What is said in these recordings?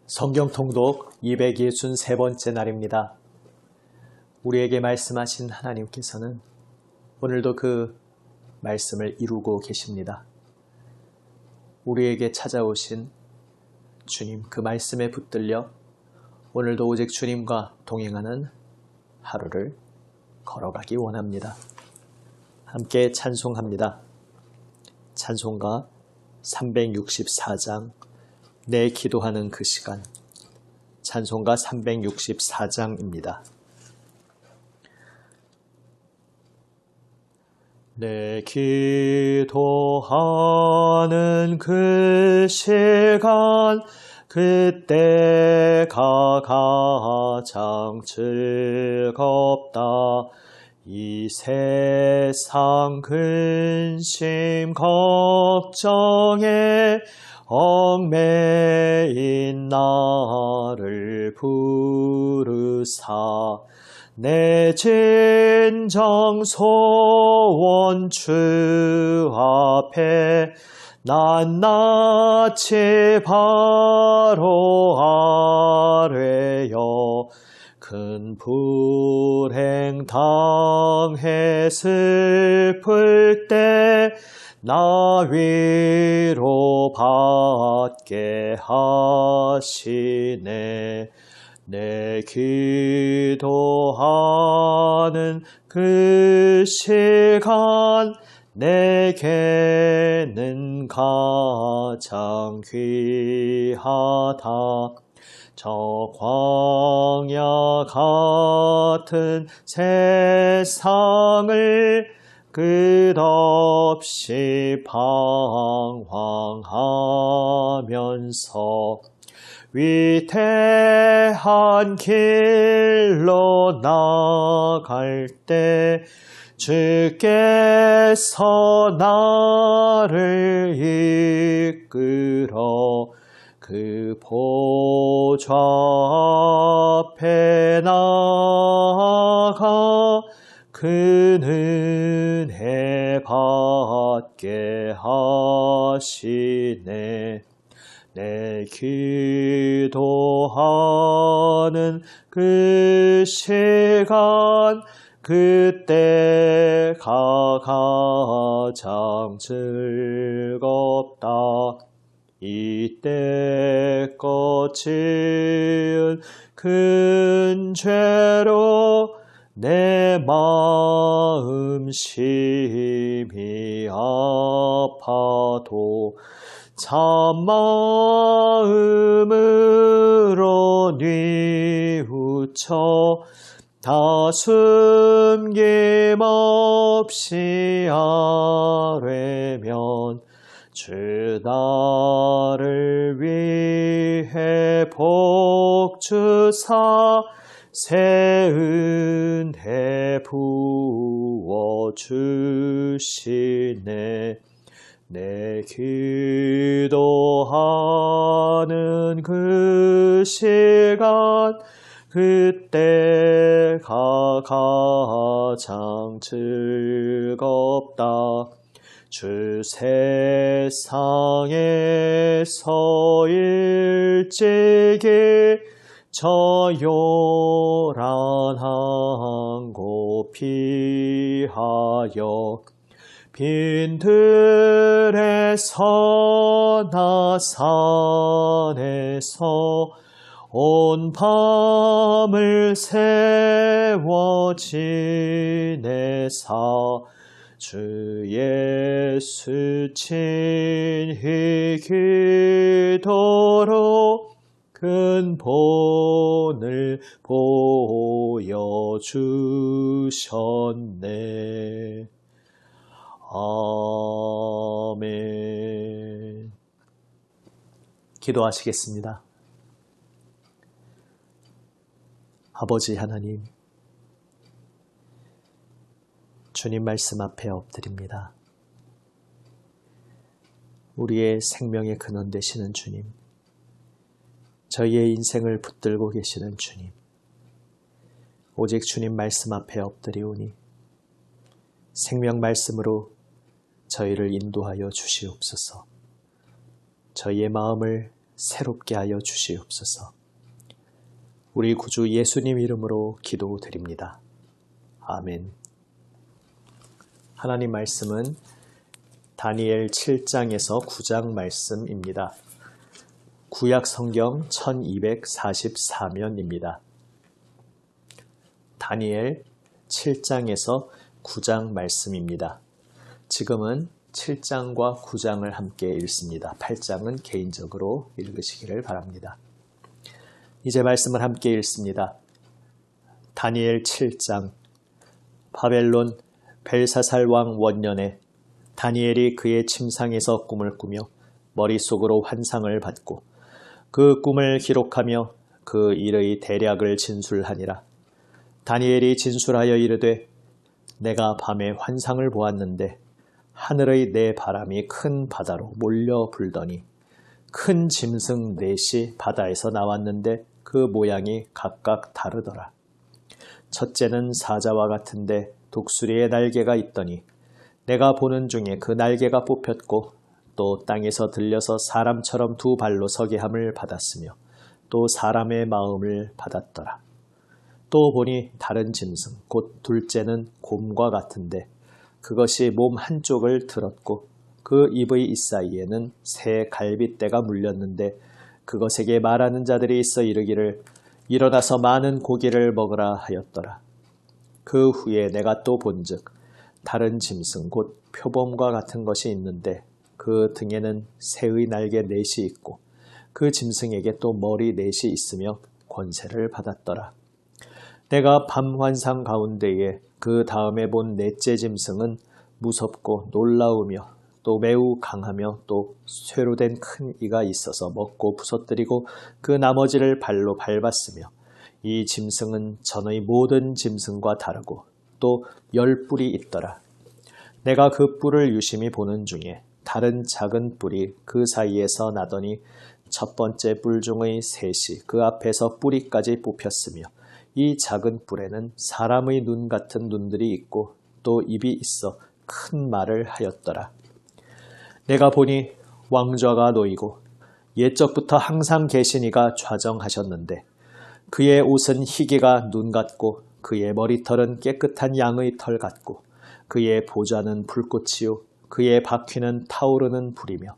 성경 통독 263번째 날입니다. 우리에게 말씀하신 하나님께서는 오늘도 그 말씀을 이루고 계십니다. 우리에게 찾아오신 주님, 그 말씀에 붙들려 오늘도 오직 주님과 동행하는 하루를 걸어가기 원합니다. 함께 찬송합니다. 찬송가 364장 내 기도하는 그 시간, 찬송가 364장입니다. 내 기도하는 그 시간, 그때가 가장 즐겁다. 이 세상 근심 걱정에 얽매인 나를 부르사 내 진정 소원 주 앞에 낱낱이 바로 아뢰어 큰 불행 당해 슬플 때 나 위로 받게 하시네. 내 기도하는 그 시간 내게는 가장 귀하다. 저 광야 같은 세상을 끝없이 방황하면서 위태한 길로 나갈 때 주께서 나를 이끌어 그 보좌 앞에 나아가 그 은혜 받게 하시네. 내 기도하는 그 시간 그때가 가장 즐겁다. 이때껏 지은 큰 죄로 내 마음 심히 아파도 참마음으로 뉘우쳐 다 숨김없이 아뢰면 주 나를 위해 복 주사 새 은혜 부어주시네. 내 기도하는 그 시간 그때가 가장 즐겁다. 주 세상에서 일찍이 저 요란한 곳 피하여 빈들에서 나 산에서 온 밤을 세워 지내사 주 예수 친히 기도로 큰 본을 보여주셨네. 아멘. 기도하시겠습니다. 아버지 하나님, 주님 말씀 앞에 엎드립니다. 우리의 생명의 근원 되시는 주님, 저희의 인생을 붙들고 계시는 주님, 오직 주님 말씀 앞에 엎드리오니 생명 말씀으로 저희를 인도하여 주시옵소서. 저희의 마음을 새롭게 하여 주시옵소서. 우리 구주 예수님 이름으로 기도드립니다. 아멘. 하나님 말씀은 다니엘 7장에서 9장 말씀입니다. 구약 성경 1244면입니다. 다니엘 7장에서 9장 말씀입니다. 지금은 7장과 9장을 함께 읽습니다. 8장은 개인적으로 읽으시기를 바랍니다. 이제 말씀을 함께 읽습니다. 다니엘 7장. 바벨론 벨사살 왕 원년에 다니엘이 그의 침상에서 꿈을 꾸며 머릿속으로 환상을 받고 그 꿈을 기록하며 그 일의 대략을 진술하니라. 다니엘이 진술하여 이르되 내가 밤에 환상을 보았는데 하늘의 네 바람이 큰 바다로 몰려 불더니 큰 짐승 넷이 바다에서 나왔는데 그 모양이 각각 다르더라. 첫째는 사자와 같은데 독수리의 날개가 있더니 내가 보는 중에 그 날개가 뽑혔고 또 땅에서 들려서 사람처럼 두 발로 서게 함을 받았으며 또 사람의 마음을 받았더라. 또 보니 다른 짐승 곧 둘째는 곰과 같은데 그것이 몸 한쪽을 들었고 그 입의 이사이에는 새 갈빗대가 물렸는데 그것에게 말하는 자들이 있어 이르기를 일어나서 많은 고기를 먹으라 하였더라. 그 후에 내가 또 본즉 다른 짐승 곧 표범과 같은 것이 있는데 그 등에는 새의 날개 넷이 있고 그 짐승에게 또 머리 넷이 있으며 권세를 받았더라. 내가 밤 환상 가운데에 그 다음에 본 넷째 짐승은 무섭고 놀라우며 또 매우 강하며 또 쇠로 된 큰 이가 있어서 먹고 부서뜨리고 그 나머지를 발로 밟았으며 이 짐승은 전의 모든 짐승과 다르고 또 10뿔이 있더라. 내가 그 뿔을 유심히 보는 중에 다른 작은 뿔이 그 사이에서 나더니 첫 번째 뿔 중의 셋이 그 앞에서 뿌리까지 뽑혔으며 이 작은 뿔에는 사람의 눈 같은 눈들이 있고 또 입이 있어 큰 말을 하였더라. 내가 보니 왕좌가 놓이고 옛적부터 항상 계신 이가 좌정하셨는데 그의 옷은 희기가 눈 같고 그의 머리털은 깨끗한 양의 털 같고 그의 보좌는 불꽃이요 그의 바퀴는 타오르는 불이며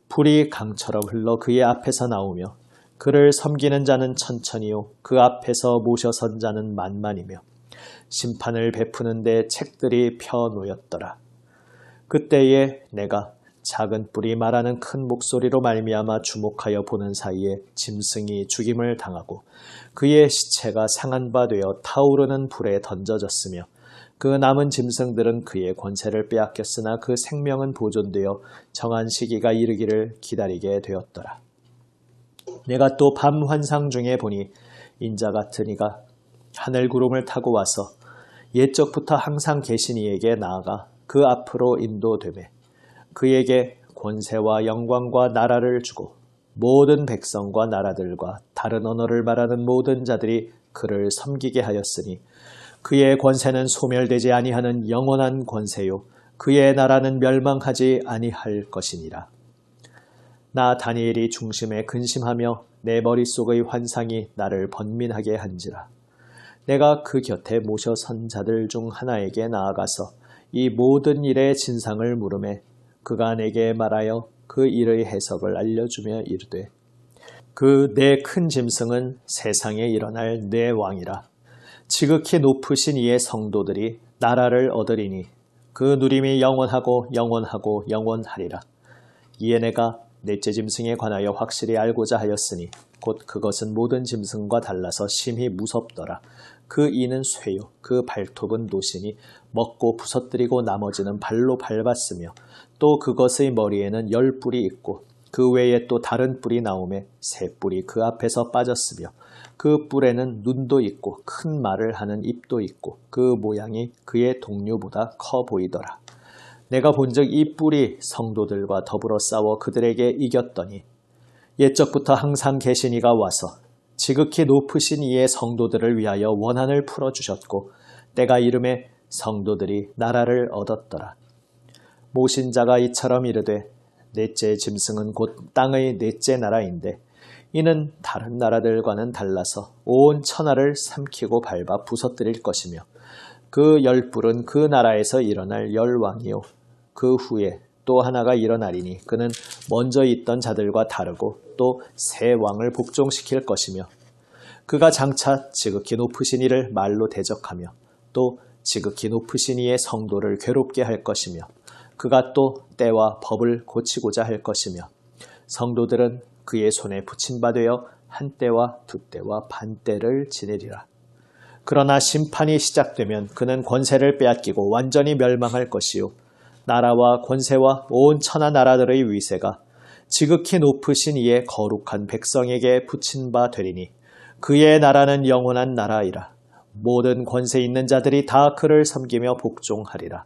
불이 강처럼 흘러 그의 앞에서 나오며 그를 섬기는 자는 천천히요 그 앞에서 모셔선 자는 만만이며 심판을 베푸는데 책들이 펴놓였더라. 그때에 내가 작은 뿔이 말하는 큰 목소리로 말미암아 주목하여 보는 사이에 짐승이 죽임을 당하고 그의 시체가 상한 바 되어 타오르는 불에 던져졌으며 그 남은 짐승들은 그의 권세를 빼앗겼으나 그 생명은 보존되어 정한 시기가 이르기를 기다리게 되었더라. 내가 또 밤 환상 중에 보니 인자 같은 이가 하늘 구름을 타고 와서 옛적부터 항상 계신 이에게 나아가 그 앞으로 인도되매 그에게 권세와 영광과 나라를 주고 모든 백성과 나라들과 다른 언어를 말하는 모든 자들이 그를 섬기게 하였으니 그의 권세는 소멸되지 아니하는 영원한 권세요 그의 나라는 멸망하지 아니할 것이니라. 나 다니엘이 중심에 근심하며 내 머릿속의 환상이 나를 번민하게 한지라. 내가 그 곁에 모셔 선 자들 중 하나에게 나아가서 이 모든 일의 진상을 물으매 그가 내게 말하여 그 일의 해석을 알려주며 이르되 그 네 큰 짐승은 세상에 일어날 네 왕이라. 지극히 높으신 이의 성도들이 나라를 얻으리니 그 누림이 영원하고 영원하고 영원하리라. 이에 내가 넷째 짐승에 관하여 확실히 알고자 하였으니 곧 그것은 모든 짐승과 달라서 심히 무섭더라. 그 이는 쇠요 그 발톱은 노시니 먹고 부서뜨리고 나머지는 발로 밟았으며 또 그것의 머리에는 10뿔이 있고 그 외에 또 다른 뿔이 나오매 세 뿔이 그 앞에서 빠졌으며 그 뿔에는 눈도 있고 큰 말을 하는 입도 있고 그 모양이 그의 동류보다 커 보이더라. 내가 본즉 이 뿔이 성도들과 더불어 싸워 그들에게 이겼더니 옛적부터 항상 계신 이가 와서 지극히 높으신 이의 성도들을 위하여 원한을 풀어주셨고 때가 이름에 성도들이 나라를 얻었더라. 모신 자가 이처럼 이르되 넷째 짐승은 곧 땅의 넷째 나라인데 이는 다른 나라들과는 달라서 온 천하를 삼키고 밟아 부서뜨릴 것이며 그 열불은 그 나라에서 일어날 열왕이요 그 후에 또 하나가 일어나리니 그는 먼저 있던 자들과 다르고 또 새 왕을 복종시킬 것이며 그가 장차 지극히 높으신 이를 말로 대적하며 또 지극히 높으신 이의 성도를 괴롭게 할 것이며 그가 또 때와 법을 고치고자 할 것이며 성도들은 그의 손에 붙임 바 되어 한 때와 두 때와 반 때를 지내리라. 그러나 심판이 시작되면 그는 권세를 빼앗기고 완전히 멸망할 것이요 나라와 권세와 온 천하 나라들의 위세가 지극히 높으신 이의 거룩한 백성에게 붙인 바 되리니 그의 나라는 영원한 나라이라. 모든 권세 있는 자들이 다 그를 섬기며 복종하리라.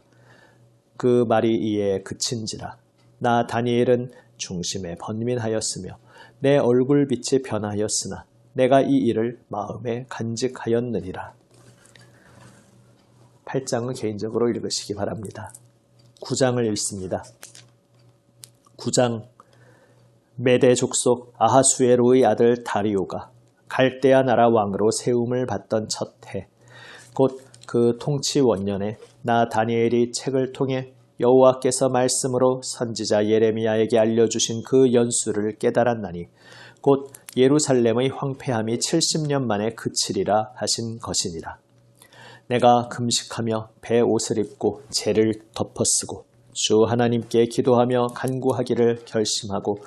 그 말이 이에 그친지라. 나 다니엘은 중심에 번민하였으며 내 얼굴빛이 변하였으나 내가 이 일을 마음에 간직하였느니라. 8장은 개인적으로 읽으시기 바랍니다. 9장을 읽습니다. 9장 메대 족속 아하수에로의 아들 다리오가 갈대아 나라 왕으로 세움을 받던 첫 해, 곧 그 통치 원년에 나 다니엘이 책을 통해 여호와께서 말씀으로 선지자 예레미야에게 알려주신 그 연수를 깨달았나니 곧 예루살렘의 황폐함이 70년 만에 그치리라 하신 것이니라. 내가 금식하며 배 옷을 입고 재를 덮어쓰고 주 하나님께 기도하며 간구하기를 결심하고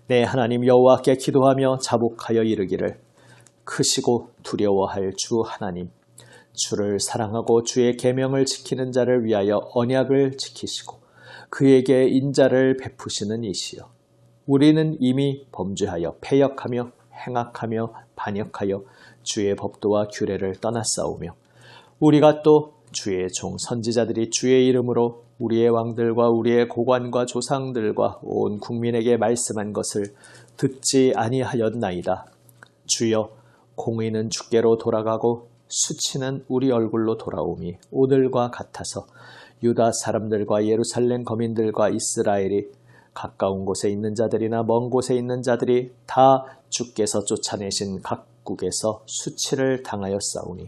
내 하나님 여호와께 기도하며 자복하여 이르기를 크시고 두려워할 주 하나님, 주를 사랑하고 주의 계명을 지키는 자를 위하여 언약을 지키시고 그에게 인자를 베푸시는 이시여. 우리는 이미 범죄하여 패역하며 행악하며 반역하여 주의 법도와 규례를 떠났사오며 우리가 또 주의 종 선지자들이 주의 이름으로 우리의 왕들과 우리의 고관과 조상들과 온 국민에게 말씀한 것을 듣지 아니하였나이다. 주여, 공의는 주께로 돌아가고 수치는 우리 얼굴로 돌아오미 오늘과 같아서 유다 사람들과 예루살렘 거민들과 이스라엘이 가까운 곳에 있는 자들이나 먼 곳에 있는 자들이 다 주께서 쫓아내신 각국에서 수치를 당하였사오니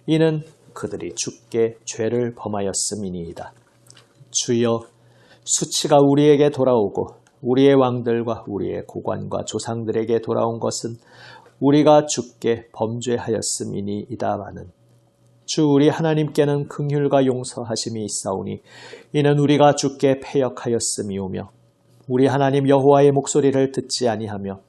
이는 그들이 주께 죄를 범하였음이니이다. 주여, 수치가 우리에게 돌아오고 우리의 왕들과 우리의 고관과 조상들에게 돌아온 것은 우리가 주께 범죄하였음이니이다마는 주 우리 하나님께는 긍휼과 용서하심이 있사오니 이는 우리가 주께 패역하였음이오며 우리 하나님 여호와의 목소리를 듣지 아니하며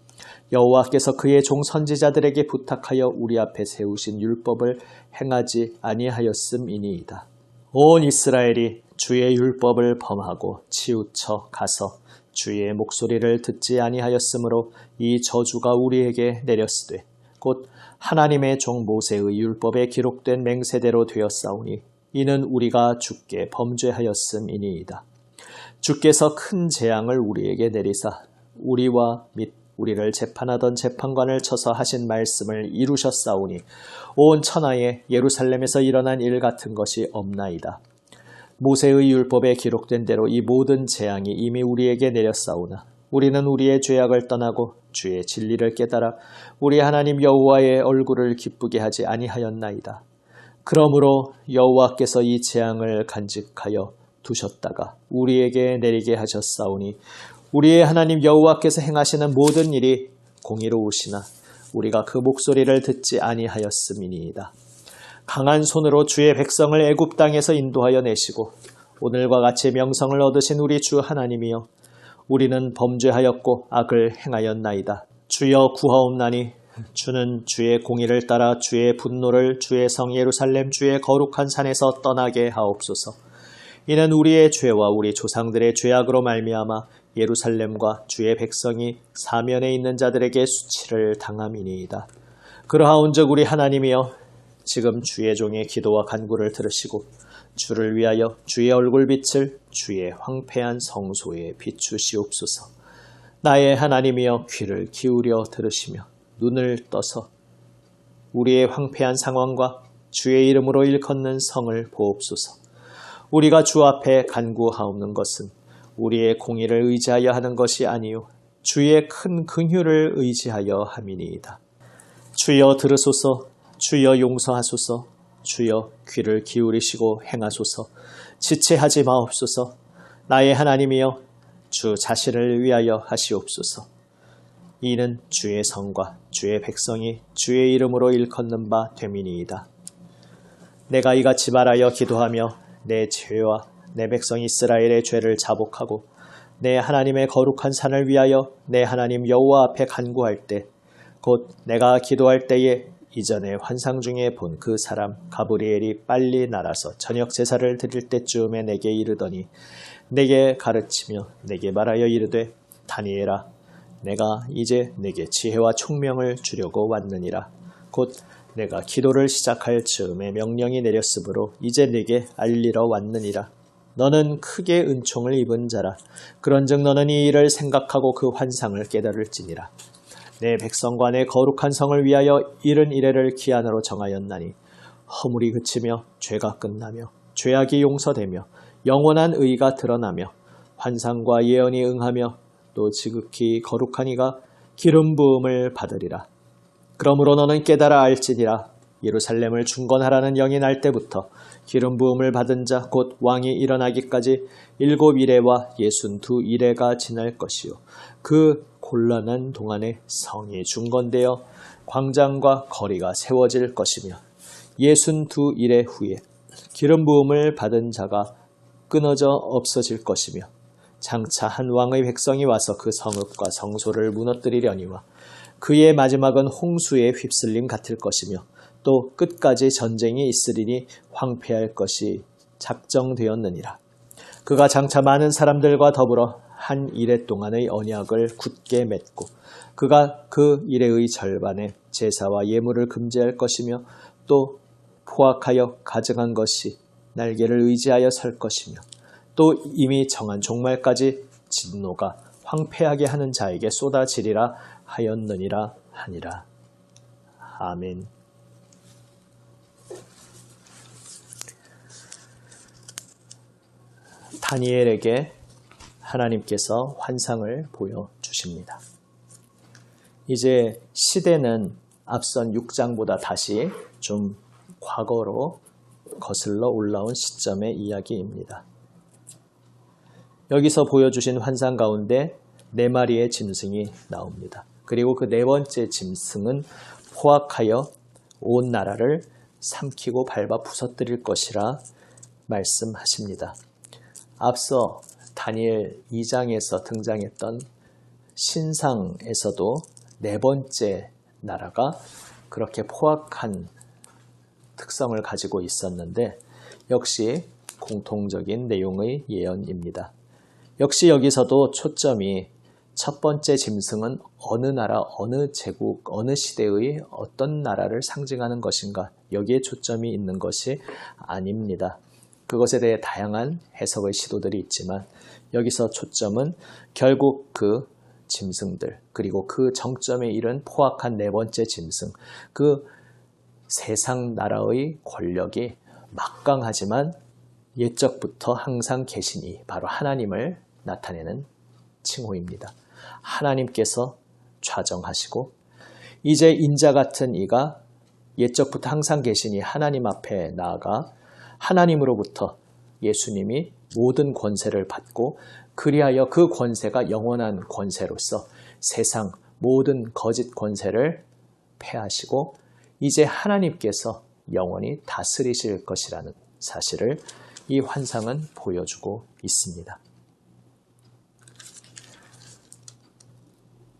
여호와께서 그의 종 선지자들에게 부탁하여 우리 앞에 세우신 율법을 행하지 아니하였음이니이다. 온 이스라엘이 주의 율법을 범하고 치우쳐 가서 주의 목소리를 듣지 아니하였으므로 이 저주가 우리에게 내렸으되 곧 하나님의 종 모세의 율법에 기록된 맹세대로 되었사오니 이는 우리가 주께 범죄하였음이니이다. 주께서 큰 재앙을 우리에게 내리사 우리와 및 우리를 재판하던 재판관을 쳐서 하신 말씀을 이루셨사오니 온 천하에 예루살렘에서 일어난 일 같은 것이 없나이다. 모세의 율법에 기록된 대로 이 모든 재앙이 이미 우리에게 내렸사오나 우리는 우리의 죄악을 떠나고 주의 진리를 깨달아 우리 하나님 여호와의 얼굴을 기쁘게 하지 아니하였나이다. 그러므로 여호와께서 이 재앙을 간직하여 두셨다가 우리에게 내리게 하셨사오니 우리의 하나님 여호와께서 행하시는 모든 일이 공의로우시나 우리가 그 목소리를 듣지 아니하였음이니이다. 강한 손으로 주의 백성을 애굽 땅에서 인도하여 내시고 오늘과 같이 명성을 얻으신 우리 주 하나님이여 우리는 범죄하였고 악을 행하였나이다. 주여 구하옵나니 주는 주의 공의를 따라 주의 분노를 주의 성 예루살렘 주의 거룩한 산에서 떠나게 하옵소서. 이는 우리의 죄와 우리 조상들의 죄악으로 말미암아 예루살렘과 주의 백성이 사면에 있는 자들에게 수치를 당함이니이다. 그러하온즉 우리 하나님이여 지금 주의 종의 기도와 간구를 들으시고 주를 위하여 주의 얼굴빛을 주의 황폐한 성소에 비추시옵소서. 나의 하나님이여 귀를 기울여 들으시며 눈을 떠서 우리의 황폐한 상황과 주의 이름으로 일컫는 성을 보옵소서. 우리가 주 앞에 간구하옵는 것은 우리의 공의를 의지하여 하는 것이 아니요 주의 큰 긍휼을 의지하여 함이니이다. 주여 들으소서. 주여 용서하소서. 주여 귀를 기울이시고 행하소서. 지체하지 마옵소서. 나의 하나님이여 주 자신을 위하여 하시옵소서. 이는 주의 성과 주의 백성이 주의 이름으로 일컫는 바 됨이니이다. 내가 이같이 말하여 기도하며 내 죄와 내 백성 이스라엘의 죄를 자복하고 내 하나님의 거룩한 산을 위하여 내 하나님 여호와 앞에 간구할 때 곧 내가 기도할 때에 이전에 환상 중에 본 그 사람 가브리엘이 빨리 날아서 저녁 제사를 드릴 때쯤에 내게 이르더니 내게 가르치며 내게 말하여 이르되 다니엘아 내가 이제 내게 지혜와 총명을 주려고 왔느니라. 곧 내가 기도를 시작할 즈음에 명령이 내렸으므로 이제 내게 알리러 왔느니라. 너는 크게 은총을 입은 자라. 그런즉 너는 이 일을 생각하고 그 환상을 깨달을지니라. 내 백성과 내 거룩한 성을 위하여 70이레를 기한으로 정하였나니 허물이 그치며 죄가 끝나며 죄악이 용서되며 영원한 의가 드러나며 환상과 예언이 응하며 또 지극히 거룩한 이가 기름 부음을 받으리라. 그러므로 너는 깨달아 알지니라. 예루살렘을 중건하라는 영이 날 때부터 기름 부음을 받은 자 곧 왕이 일어나기까지 7이레와 62이레가 지날 것이요 그 곤란한 동안에 성이 중건되어 광장과 거리가 세워질 것이며 62이레 후에 기름 부음을 받은 자가 끊어져 없어질 것이며 장차 한 왕의 백성이 와서 그 성읍과 성소를 무너뜨리려니와 그의 마지막은 홍수에 휩쓸림 같을 것이며 또 끝까지 전쟁이 있으리니 황폐할 것이 작정되었느니라. 그가 장차 많은 사람들과 더불어 한 이레 동안의 언약을 굳게 맺고 그가 그 이레의 절반에 제사와 예물을 금지할 것이며 또 포악하여 가증한 것이 날개를 의지하여 설 것이며 또 이미 정한 종말까지 진노가 황폐하게 하는 자에게 쏟아지리라 하였느니라 하니라. 아멘. 다니엘에게 하나님께서 환상을 보여주십니다. 이제 시대는 앞선 6장보다 다시 좀 과거로 거슬러 올라온 시점의 이야기입니다. 여기서 보여주신 환상 가운데 4마리의 짐승이 나옵니다. 그리고 그 4번째 짐승은 포악하여 온 나라를 삼키고 밟아 부서뜨릴 것이라 말씀하십니다. 앞서 다니엘 2장에서 등장했던 신상에서도 4번째 나라가 그렇게 포악한 특성을 가지고 있었는데 역시 공통적인 내용의 예언입니다. 역시 여기서도 초점이 첫 번째 짐승은 어느 나라, 어느 제국, 어느 시대의 어떤 나라를 상징하는 것인가 여기에 초점이 있는 것이 아닙니다. 그것에 대해 다양한 해석의 시도들이 있지만 여기서 초점은 결국 그 짐승들 그리고 그 정점에 이른 포악한 4번째 짐승 그 세상 나라의 권력이 막강하지만 옛적부터 항상 계신 이 바로 하나님을 나타내는 칭호입니다. 하나님께서 좌정하시고 이제 인자 같은 이가 옛적부터 항상 계신 이 하나님 앞에 나아가 하나님으로부터 예수님이 모든 권세를 받고 그리하여 그 권세가 영원한 권세로서 세상 모든 거짓 권세를 패하시고 이제 하나님께서 영원히 다스리실 것이라는 사실을 이 환상은 보여주고 있습니다.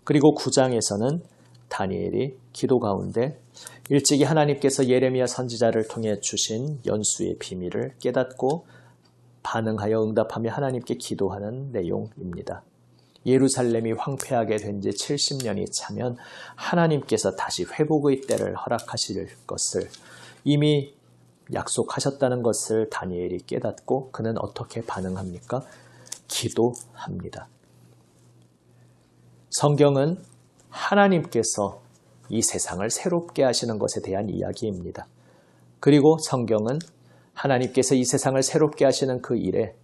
그리고 9장에서는 다니엘이 기도 가운데 일찍이 하나님께서 예레미야 선지자를 통해 주신 연수의 비밀을 깨닫고 반응하여 응답하며 하나님께 기도하는 내용입니다. 예루살렘이 황폐하게 된 지 70년이 차면 하나님께서 다시 회복의 때를 허락하실 것을 이미 약속하셨다는 것을 다니엘이 깨닫고 그는 어떻게 반응합니까? 기도합니다. 성경은 하나님께서 이 세상을 새롭게 하시는 것에 대한 이야기입니다. 그리고 성경은 하나님께서 이 세상을 새롭게 하시는 그 일에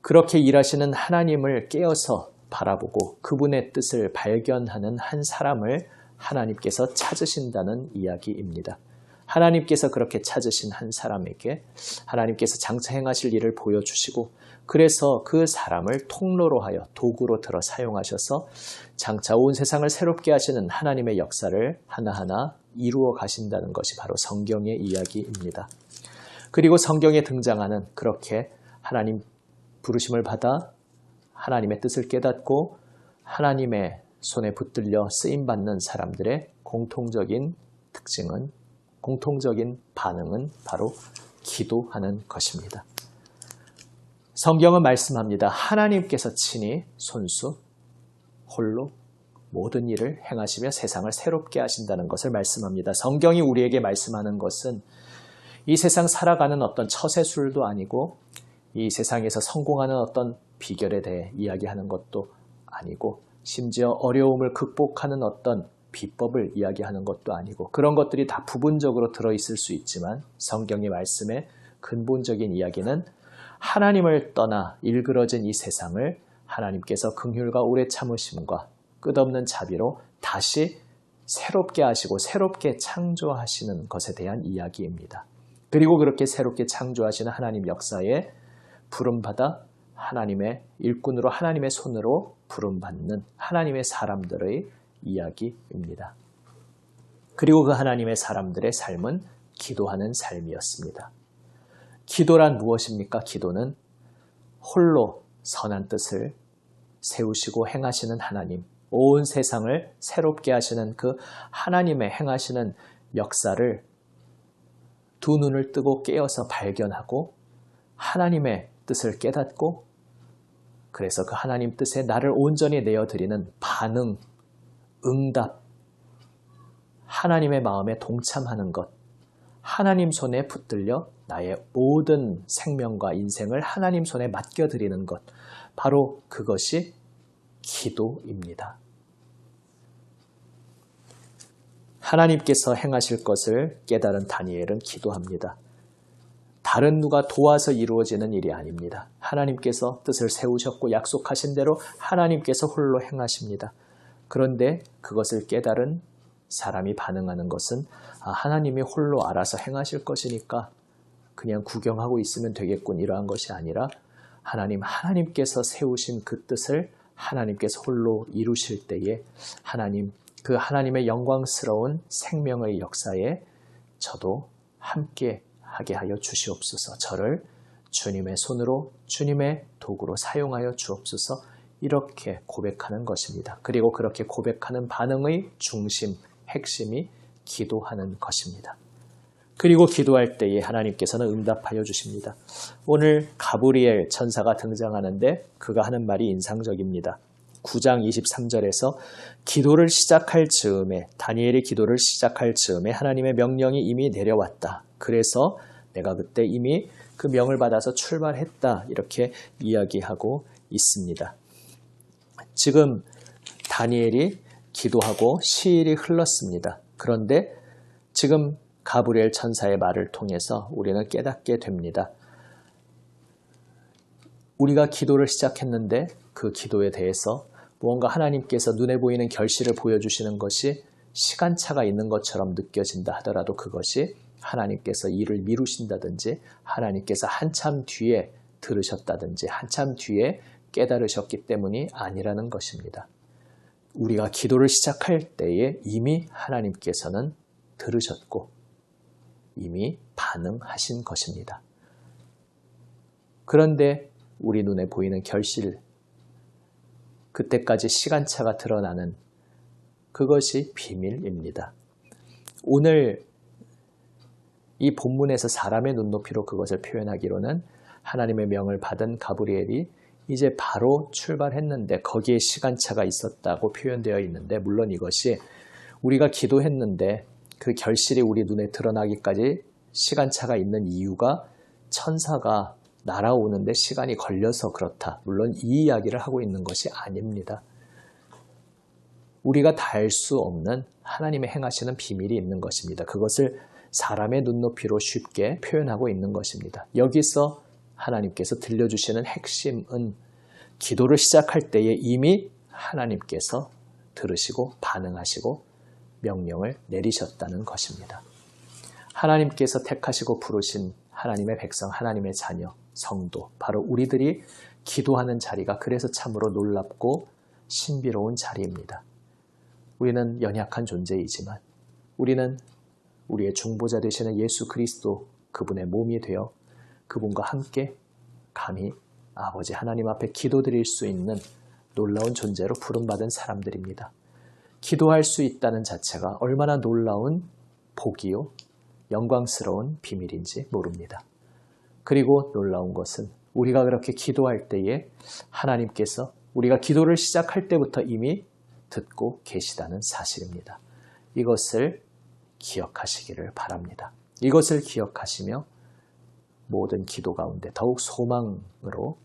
그렇게 일하시는 하나님을 깨어서 바라보고 그분의 뜻을 발견하는 한 사람을 하나님께서 찾으신다는 이야기입니다. 하나님께서 그렇게 찾으신 한 사람에게 하나님께서 장차 행하실 일을 보여주시고 그래서 그 사람을 통로로 하여 도구로 들어 사용하셔서 장차 온 세상을 새롭게 하시는 하나님의 역사를 하나하나 이루어 가신다는 것이 바로 성경의 이야기입니다. 그리고 성경에 등장하는 그렇게 하나님 부르심을 받아 하나님의 뜻을 깨닫고 하나님의 손에 붙들려 쓰임받는 사람들의 공통적인 특징은 공통적인 반응은 바로 기도하는 것입니다. 성경은 말씀합니다. 하나님께서 친히 손수 홀로 모든 일을 행하시며 세상을 새롭게 하신다는 것을 말씀합니다. 성경이 우리에게 말씀하는 것은 이 세상 살아가는 어떤 처세술도 아니고 이 세상에서 성공하는 어떤 비결에 대해 이야기하는 것도 아니고 심지어 어려움을 극복하는 어떤 비법을 이야기하는 것도 아니고 그런 것들이 다 부분적으로 들어있을 수 있지만 성경의 말씀의 근본적인 이야기는 하나님을 떠나 일그러진 이 세상을 하나님께서 긍휼과 오래 참으심과 끝없는 자비로 다시 새롭게 하시고 새롭게 창조하시는 것에 대한 이야기입니다. 그리고 그렇게 새롭게 창조하시는 하나님 역사에 부름받아 하나님의 일꾼으로 하나님의 손으로 부름받는 하나님의 사람들의 이야기입니다. 그리고 그 하나님의 사람들의 삶은 기도하는 삶이었습니다. 기도란 무엇입니까? 기도는 홀로 선한 뜻을 세우시고 행하시는 하나님, 온 세상을 새롭게 하시는 그 하나님의 행하시는 역사를 두 눈을 뜨고 깨어서 발견하고 하나님의 뜻을 깨닫고 그래서 그 하나님 뜻에 나를 온전히 내어드리는 반응, 응답, 하나님의 마음에 동참하는 것, 하나님 손에 붙들려 나의 모든 생명과 인생을 하나님 손에 맡겨드리는 것, 바로 그것이 기도입니다. 하나님께서 행하실 것을 깨달은 다니엘은 기도합니다. 다른 누가 도와서 이루어지는 일이 아닙니다. 하나님께서 뜻을 세우셨고 약속하신 대로 하나님께서 홀로 행하십니다. 그런데 그것을 깨달은 사람이 반응하는 것은 하나님이 홀로 알아서 행하실 것이니까 그냥 구경하고 있으면 되겠군 이러한 것이 아니라 하나님께서 세우신 그 뜻을 하나님께서 홀로 이루실 때에 그 하나님의 영광스러운 생명의 역사에 저도 함께 하게 하여 주시옵소서. 저를 주님의 손으로 주님의 도구로 사용하여 주옵소서. 이렇게 고백하는 것입니다. 그리고 그렇게 고백하는 반응의 중심, 핵심이 기도하는 것입니다. 그리고 기도할 때에 하나님께서는 응답하여 주십니다. 오늘 가브리엘 천사가 등장하는데 그가 하는 말이 인상적입니다. 9장 23절에서 기도를 시작할 즈음에 다니엘이 기도를 시작할 즈음에 하나님의 명령이 이미 내려왔다. 그래서 내가 그때 이미 그 명을 받아서 출발했다. 이렇게 이야기하고 있습니다. 지금 다니엘이 기도하고 시일이 흘렀습니다. 그런데 지금 가브리엘 천사의 말을 통해서 우리는 깨닫게 됩니다. 우리가 기도를 시작했는데 그 기도에 대해서 무언가 하나님께서 눈에 보이는 결실을 보여주시는 것이 시간차가 있는 것처럼 느껴진다 하더라도 그것이 하나님께서 일을 미루신다든지 하나님께서 한참 뒤에 들으셨다든지 한참 뒤에 깨달으셨기 때문이 아니라는 것입니다. 우리가 기도를 시작할 때에 이미 하나님께서는 들으셨고 이미 반응하신 것입니다. 그런데 우리 눈에 보이는 결실, 그때까지 시간차가 드러나는 그것이 비밀입니다. 오늘 이 본문에서 사람의 눈높이로 그것을 표현하기로는 하나님의 명을 받은 가브리엘이 이제 바로 출발했는데 거기에 시간차가 있었다고 표현되어 있는데 물론 이것이 우리가 기도했는데 그 결실이 우리 눈에 드러나기까지 시간차가 있는 이유가 천사가 날아오는데 시간이 걸려서 그렇다. 물론 이 이야기를 하고 있는 것이 아닙니다. 우리가 다 알 수 없는 하나님의 행하시는 비밀이 있는 것입니다. 그것을 사람의 눈높이로 쉽게 표현하고 있는 것입니다. 여기서 하나님께서 들려주시는 핵심은 기도를 시작할 때에 이미 하나님께서 들으시고 반응하시고 명령을 내리셨다는 것입니다. 하나님께서 택하시고 부르신 하나님의 백성, 하나님의 자녀, 성도, 바로 우리들이 기도하는 자리가 그래서 참으로 놀랍고 신비로운 자리입니다. 우리는 연약한 존재이지만 우리는 우리의 중보자 되시는 예수 그리스도 그분의 몸이 되어 그분과 함께 감히 아버지 하나님 앞에 기도드릴 수 있는 놀라운 존재로 부름받은 사람들입니다. 기도할 수 있다는 자체가 얼마나 놀라운 복이요 영광스러운 비밀인지 모릅니다. 그리고 놀라운 것은 우리가 그렇게 기도할 때에 하나님께서 우리가 기도를 시작할 때부터 이미 듣고 계시다는 사실입니다. 이것을 기억하시기를 바랍니다. 이것을 기억하시며 모든 기도 가운데 더욱 소망으로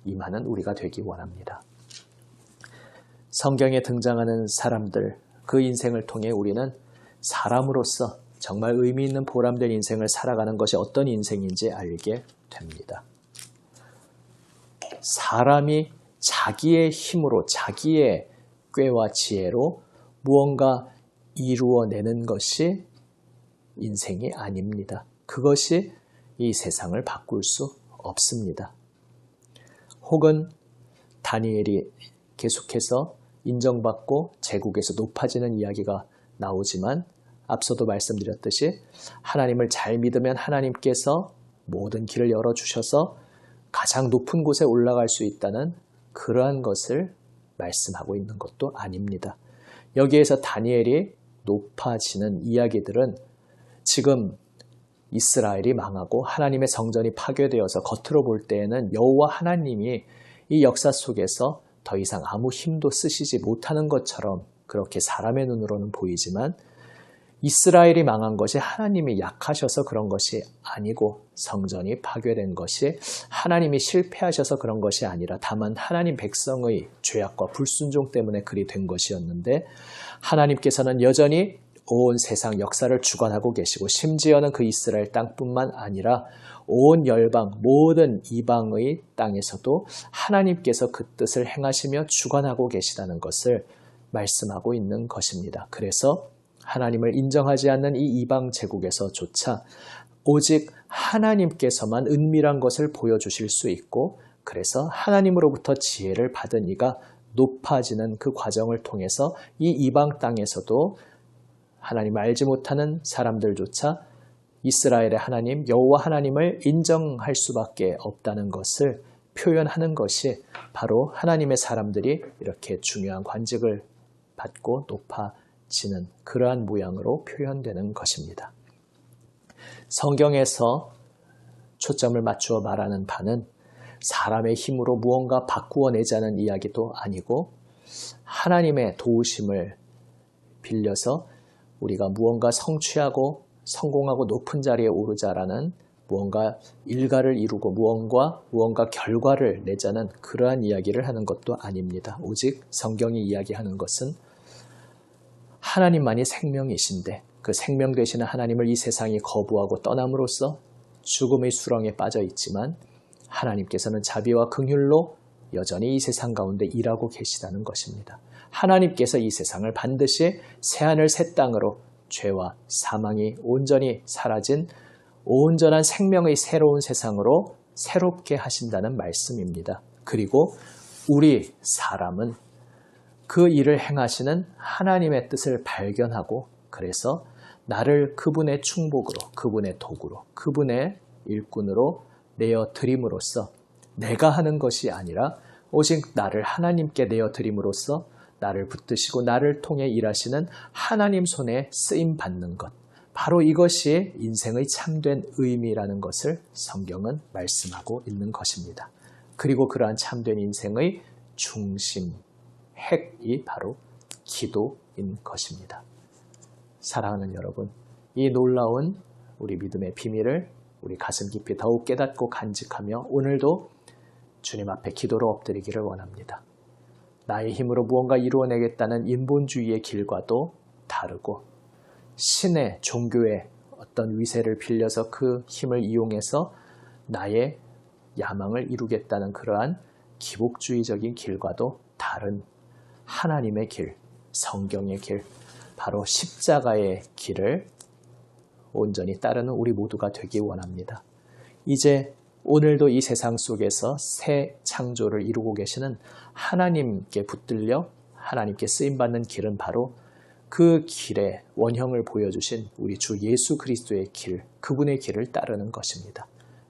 임하는 우리가 되기 원합니다. 성경에 등장하는 사람들, 그 인생을 통해 우리는 사람으로서 정말 의미 있는 보람된 인생을 살아가는 것이 어떤 인생인지 알게 됩니다. 사람이 자기의 힘으로, 자기의 꾀와 지혜로 무언가 이루어내는 것이 인생이 아닙니다. 그것이 이 세상을 바꿀 수 없습니다. 혹은 다니엘이 계속해서 인정받고 제국에서 높아지는 이야기가 나오지만 앞서도 말씀드렸듯이 하나님을 잘 믿으면 하나님께서 모든 길을 열어주셔서 가장 높은 곳에 올라갈 수 있다는 그러한 것을 말씀하고 있는 것도 아닙니다. 여기에서 다니엘이 높아지는 이야기들은 지금 이스라엘이 망하고 하나님의 성전이 파괴되어서 겉으로 볼 때에는 여호와 하나님이 이 역사 속에서 더 이상 아무 힘도 쓰시지 못하는 것처럼 그렇게 사람의 눈으로는 보이지만 이스라엘이 망한 것이 하나님이 약하셔서 그런 것이 아니고 성전이 파괴된 것이 하나님이 실패하셔서 그런 것이 아니라 다만 하나님 백성의 죄악과 불순종 때문에 그리 된 것이었는데 하나님께서는 여전히 온 세상 역사를 주관하고 계시고 심지어는 그 이스라엘 땅뿐만 아니라 온 열방 모든 이방의 땅에서도 하나님께서 그 뜻을 행하시며 주관하고 계시다는 것을 말씀하고 있는 것입니다. 그래서 하나님을 인정하지 않는 이 이방 제국에서조차 오직 하나님께서만 은밀한 것을 보여주실 수 있고 그래서 하나님으로부터 지혜를 받은 이가 높아지는 그 과정을 통해서 이 이방 땅에서도 하나님을 알지 못하는 사람들조차 이스라엘의 하나님 여호와 하나님을 인정할 수밖에 없다는 것을 표현하는 것이 바로 하나님의 사람들이 이렇게 중요한 관직을 받고 높아지는 그러한 모양으로 표현되는 것입니다. 성경에서 초점을 맞추어 말하는 바는 사람의 힘으로 무언가 바꾸어내자는 이야기도 아니고 하나님의 도우심을 빌려서 우리가 무언가 성취하고 성공하고 높은 자리에 오르자라는 무언가 일가를 이루고 무언가 결과를 내자는 그러한 이야기를 하는 것도 아닙니다. 오직 성경이 이야기하는 것은 하나님만이 생명이신데 그 생명 되시는 하나님을 이 세상이 거부하고 떠남으로써 죽음의 수렁에 빠져 있지만 하나님께서는 자비와 긍휼로 여전히 이 세상 가운데 일하고 계시다는 것입니다. 하나님께서 이 세상을 반드시 새하늘 새 땅으로 죄와 사망이 온전히 사라진 온전한 생명의 새로운 세상으로 새롭게 하신다는 말씀입니다. 그리고 우리 사람은 그 일을 행하시는 하나님의 뜻을 발견하고 그래서 나를 그분의 충복으로, 그분의 도구로, 그분의 일꾼으로 내어드림으로써 내가 하는 것이 아니라 오직 나를 하나님께 내어드림으로써 나를 붙드시고 나를 통해 일하시는 하나님 손에 쓰임받는 것. 바로 이것이 인생의 참된 의미라는 것을 성경은 말씀하고 있는 것입니다. 그리고 그러한 참된 인생의 중심, 핵이 바로 기도인 것입니다. 사랑하는 여러분, 이 놀라운 우리 믿음의 비밀을 우리 가슴 깊이 더욱 깨닫고 간직하며 오늘도 주님 앞에 기도로 엎드리기를 원합니다. 나의 힘으로 무언가 이루어내겠다는 인본주의의 길과도 다르고 신의 종교의 어떤 위세를 빌려서 그 힘을 이용해서 나의 야망을 이루겠다는 그러한 기복주의적인 길과도 다른 하나님의 길, 성경의 길, 바로 십자가의 길을 온전히 따르는 우리 모두가 되기 원합니다. 이제 오늘도 이 세상 속에서 새 창조를 이루고 계시는 하나님께 붙들려 하나님께 쓰임받는 길은 바로 그 길의 원형을 보여주신 우리 주 예수 그리스도의 길, 그분의 길을 따르는 것입니다.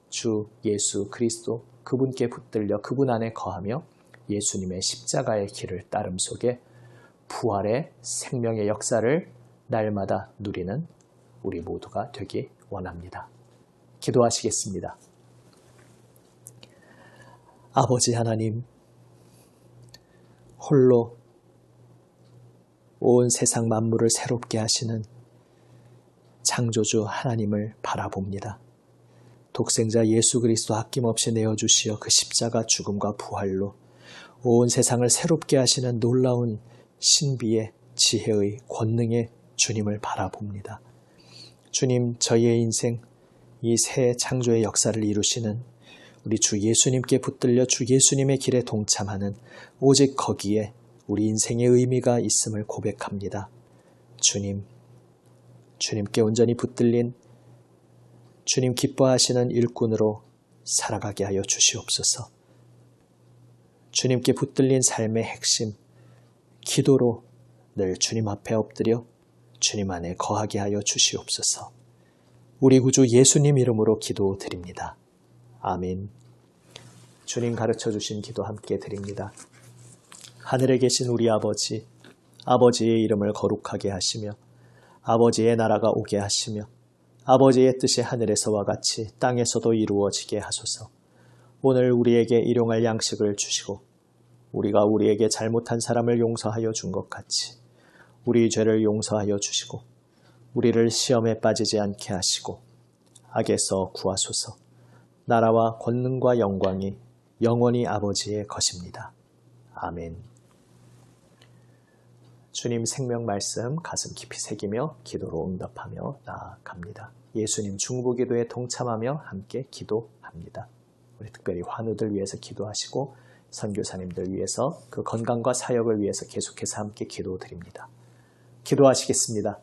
주 예수 그리스도, 그분께 붙들려 그분 안에 거하며 예수님의 십자가의 길을 따름 속에 부활의 생명의 역사를 날마다 누리는 우리 모두가 되기 원합니다. 기도하시겠습니다. 아버지 하나님, 홀로 온 세상 만물을 새롭게 하시는 창조주 하나님을 바라봅니다. 독생자 예수 그리스도 아낌없이 내어주시어 그 십자가 죽음과 부활로 온 세상을 새롭게 하시는 놀라운 신비의 지혜의 권능의 주님을 바라봅니다. 주님, 저희의 인생 이 새 창조의 역사를 이루시는 우리 주 예수님께 붙들려 주 예수님의 길에 동참하는 오직 거기에 우리 인생의 의미가 있음을 고백합니다. 주님, 주님께 온전히 붙들린 주님 기뻐하시는 일꾼으로 살아가게 하여 주시옵소서. 주님께 붙들린 삶의 핵심, 기도로 늘 주님 앞에 엎드려 주님 안에 거하게 하여 주시옵소서. 우리 구주 예수님 이름으로 기도드립니다. 아멘. 주님 가르쳐 주신 기도 함께 드립니다. 하늘에 계신 우리 아버지, 아버지의 이름을 거룩하게 하시며 아버지의 나라가 오게 하시며 아버지의 뜻이 하늘에서와 같이 땅에서도 이루어지게 하소서. 오늘 우리에게 일용할 양식을 주시고 우리가 우리에게 잘못한 사람을 용서하여 준 것 같이 우리 죄를 용서하여 주시고 우리를 시험에 빠지지 않게 하시고 악에서 구하소서. 나라와 권능과 영광이 영원히 아버지의 것입니다. 아멘. 주님 생명 말씀 가슴 깊이 새기며 기도로 응답하며 나아갑니다. 예수님 중보기도에 동참하며 함께 기도합니다. 우리 특별히 환우들 위해서 기도하시고 선교사님들 위해서 그 건강과 사역을 위해서 계속해서 함께 기도드립니다. 기도하시겠습니다.